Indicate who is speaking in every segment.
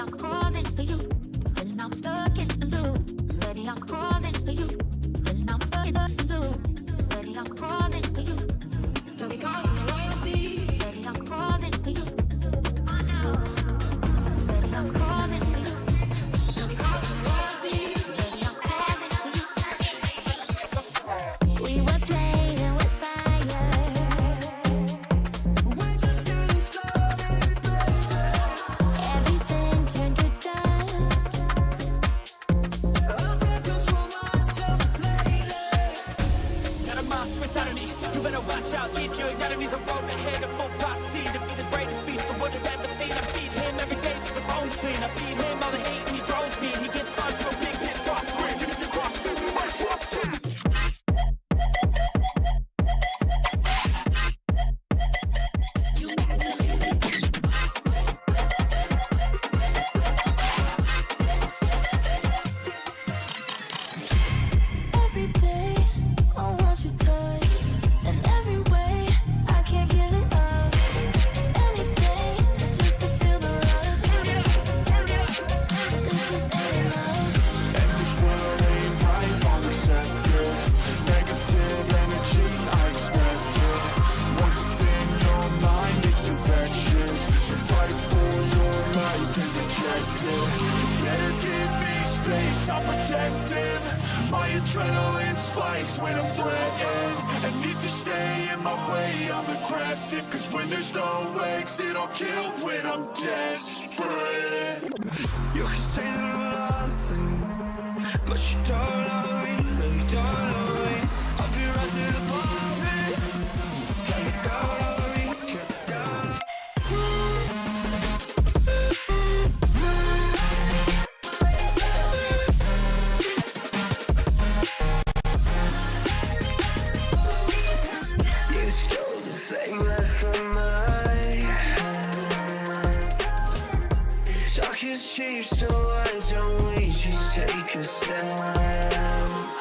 Speaker 1: I'm crawling for you. When I'm stuck in the loop. Baby, I'm crawling for you. When I'm stuck in the loop. Baby, I'm crawling for you. Don't be calling me royalty. Baby, I'm crawling for you. I know. Baby, I'm crawling for you. Don't be calling me royalty. Baby, I'm crawling for you. We were playing with fire.
Speaker 2: We're just getting started, baby.
Speaker 1: Everything turned to dust.
Speaker 2: I can't control myself lately.
Speaker 3: Got a monster inside of me. You better watch out. Give your enemies a road ahead. A full prophecy to be the greatest beast the world has ever seen. I feed him every day with the bones clean. I feed him all the hate and he throws me. He gets caught for a big piss off quick. And if you cross him, you might walk too.
Speaker 1: Every day I want your touch, and every way I can't give it up. Anything just to feel the rush. This is enough.
Speaker 2: And this world ain't right, won't accept it. Negative energy, I expect it. Once it's in your mind, it's infectious. So fight for your life and reject it. You better give me space, I'm protective. My adrenaline spikes when I'm threatened. And if you stay in my way, I'm aggressive. Cause when there's no exit, I'll kill when I'm desperate. You can say that I'm nothing, but you don't know me, no you don't know me. I'll be rising above it. Can't get down on me, can't get down. You stole the thing that's from mine. Talk is cheap, so why don't we just take a stand?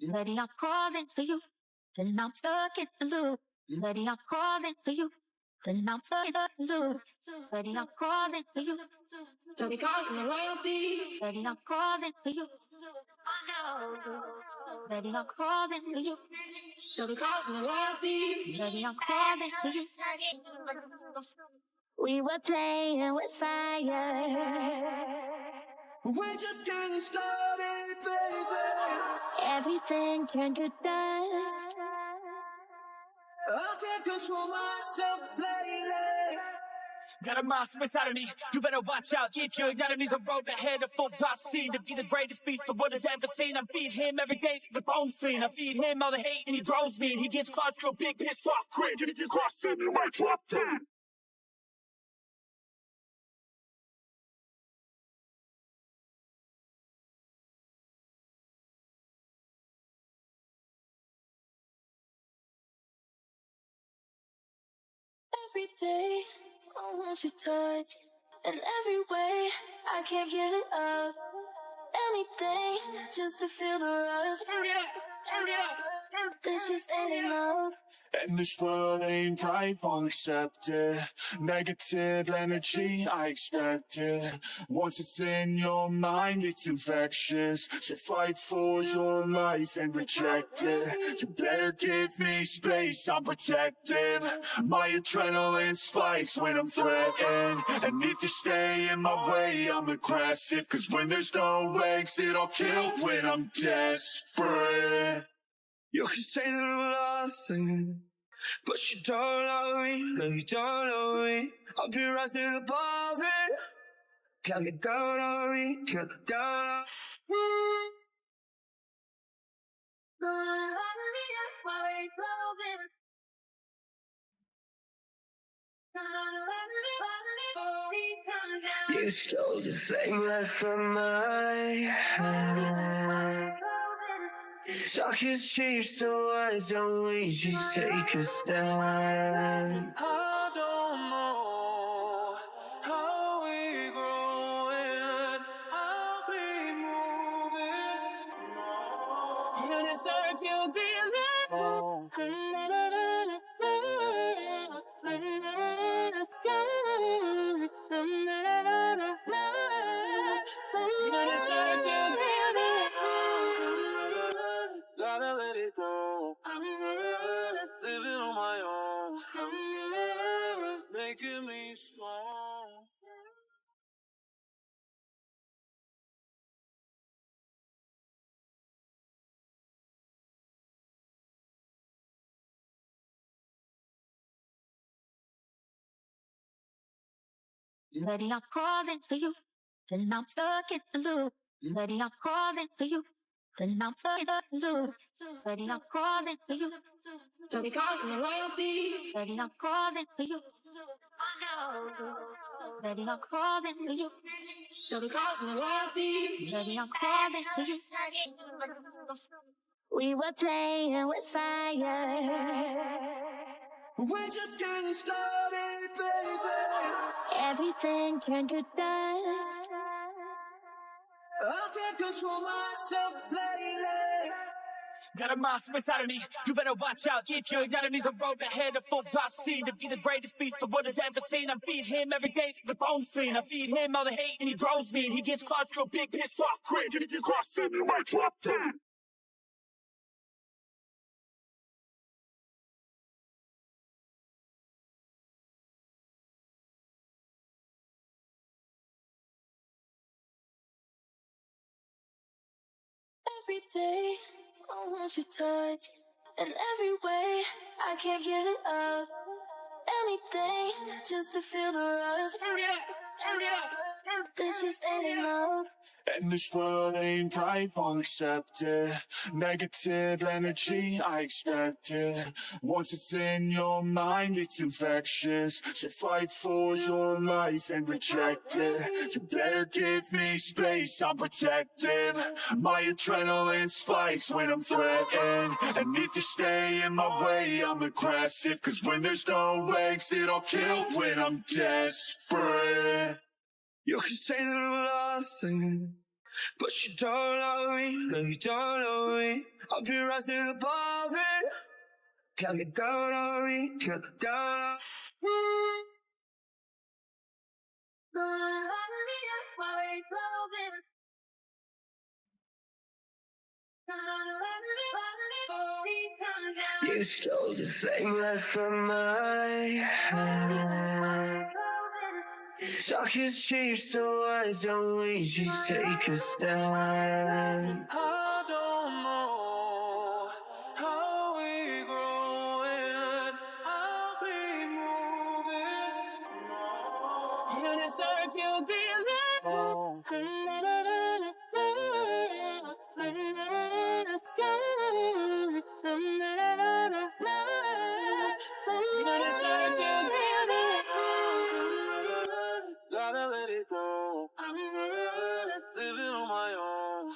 Speaker 1: Baby, I'm calling for you, and I'm stuck in the loop. Baby, I'm calling for you, and I'm stuck in the loop. Baby, I'm calling for you. Don't be calling the royalty. Baby, I'm calling for you. Oh no. Baby, I'm calling for you. Don't be calling the royalty. Baby, I'm calling for you. We were playing with fire.
Speaker 2: We're just getting started, baby.
Speaker 1: Everything turned to dust.
Speaker 2: I can't control myself, baby.
Speaker 3: Got a monster inside of me, you better watch out. If your enemy's a road ahead of full prophecy to be the greatest beast the world has ever seen. I feed him every day, the bones clean. I feed him all the hate and he grows me. And he gets close to a big pissed off quick. And if you cross him, you might drop dead.
Speaker 1: Every day, I want your touch. In every way, I can't give it up. Anything, just to feel the rush. This just ain't enough.
Speaker 2: And this world ain't right, won't accept it. Negative energy, I expect it. Once it's in your mind, it's infectious. So fight for your life and reject it. You better give me space, I'm protective. My adrenaline spikes when I'm threatened. And if you stay in my way, I'm aggressive. Cause when there's no exit, I'll kill when I'm desperate.
Speaker 4: You can say that I'm lost, but you don't know me, no you don't know me. I'll be rising above it. Can't get down on me, can't get down on me. You stole the same life from my hand. Talk is cheap, so why don't we just take a stand? I don't know how we growing, how we moving. You deserve to be gotta let it go. Living on my own, making me strong.
Speaker 1: Baby, I'm calling for you, and I'm stuck in the loop. Baby, I'm calling for you, and I'm stuck in the loop. Baby, I'm calling for you. Don't be calling the royalty. Baby, I'm calling for you. Oh no. Baby, I'm calling for you. Don't be calling the royalty. Baby, I'm calling for you. We were playing with fire.
Speaker 2: We're just getting started, baby.
Speaker 1: Everything turned to dust.
Speaker 2: I can't control myself, baby.
Speaker 3: Got a monster inside of me, you better watch out. If your enemy's a road ahead of full prophecy to be the greatest beast the world has ever seen. I feed him every day, the bones clean. I feed him all the hate and he grows me. And he gets close to a big pissed off quick. And if you cross him, you might drop dead.
Speaker 1: Every day, I want your touch. In every way, I can't give it up. Anything, just to feel the rush. This just ain't enough.
Speaker 2: And this world ain't right, won't accept it. Negative energy, I expect it. Once it's in your mind, it's infectious. So fight for your life and reject it. You better give me space, I'm protective. My adrenaline spikes when I'm threatened. And if you stay in my way, I'm aggressive. Cause when there's no exit, I'll kill when I'm desperate.
Speaker 4: You can say that I'm lost, but you don't love me. No, you don't love me. I'll be rising above it. Can't get down on me. Can't get down on me. You stole the same life from my hand. Talk is cheap, so why don't we just take a stand?
Speaker 3: I don't know how we growing. I'll be moving. You deserve to be Gotta let it go. Living on my own.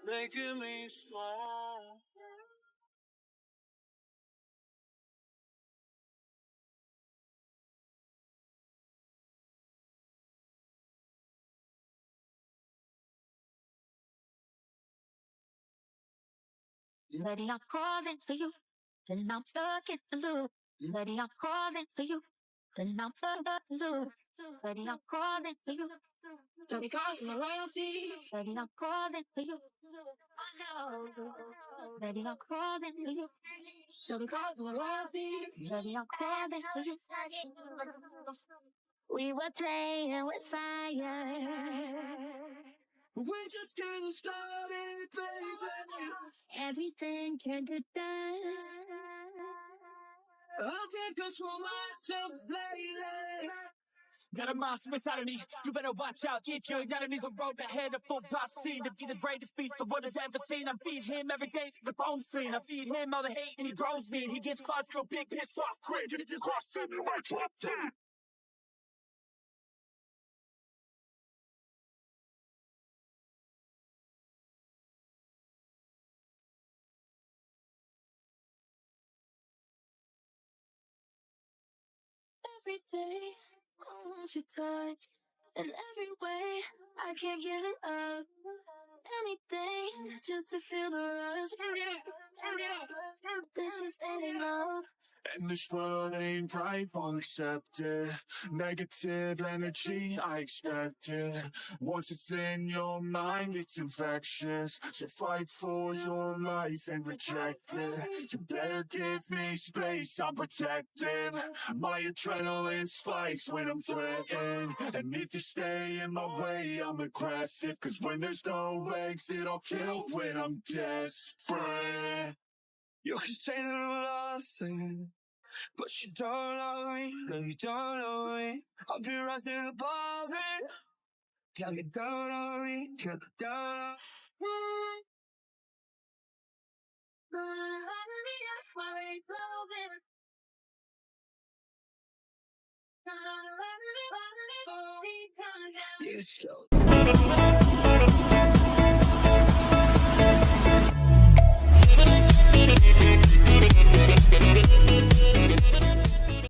Speaker 3: Making me strong.
Speaker 1: Lady, I'm calling for you, and I'm stuck in the loop. Lady, I'm calling for you, and I'm stuck in the loop. Lady, I'm calling for you. Don't be calling my royalty. Lady, I'm calling for you. I know. Lady, I'm calling for you. Don't be calling my royalty. Lady, I'm calling for you. We were playing with fire.
Speaker 3: We just getting started, baby.
Speaker 1: Everything turned to dust.
Speaker 3: I can't control myself, baby. Got a monster inside of me. You better watch out. Get your enemies a road ahead of full prophecy to be the greatest beast the world has ever seen. I feed him every day the bone scene. I feed him all the hate and he grows me. And he gets close to a big pissed off cringe. And if you cross him, you might drop dead.
Speaker 1: Every day, I want your touch. In every way, I can't give it up. Anything, just to feel the rush. This is ain't enough.
Speaker 2: And this world ain't right, won't accept it. Negative energy, I expect it. Once it's in your mind, it's infectious. So fight for your life and reject it. You better give me space, I'm protected. My adrenaline spikes when I'm threatened. And if you stay in my way, I'm aggressive. Cause when there's no exit, I'll kill when I'm desperate.
Speaker 4: You can say that I'm lost, but you don't love me. No, you don't love me. I'll be rising above it. Can't get down on me. Can't get down on me. You so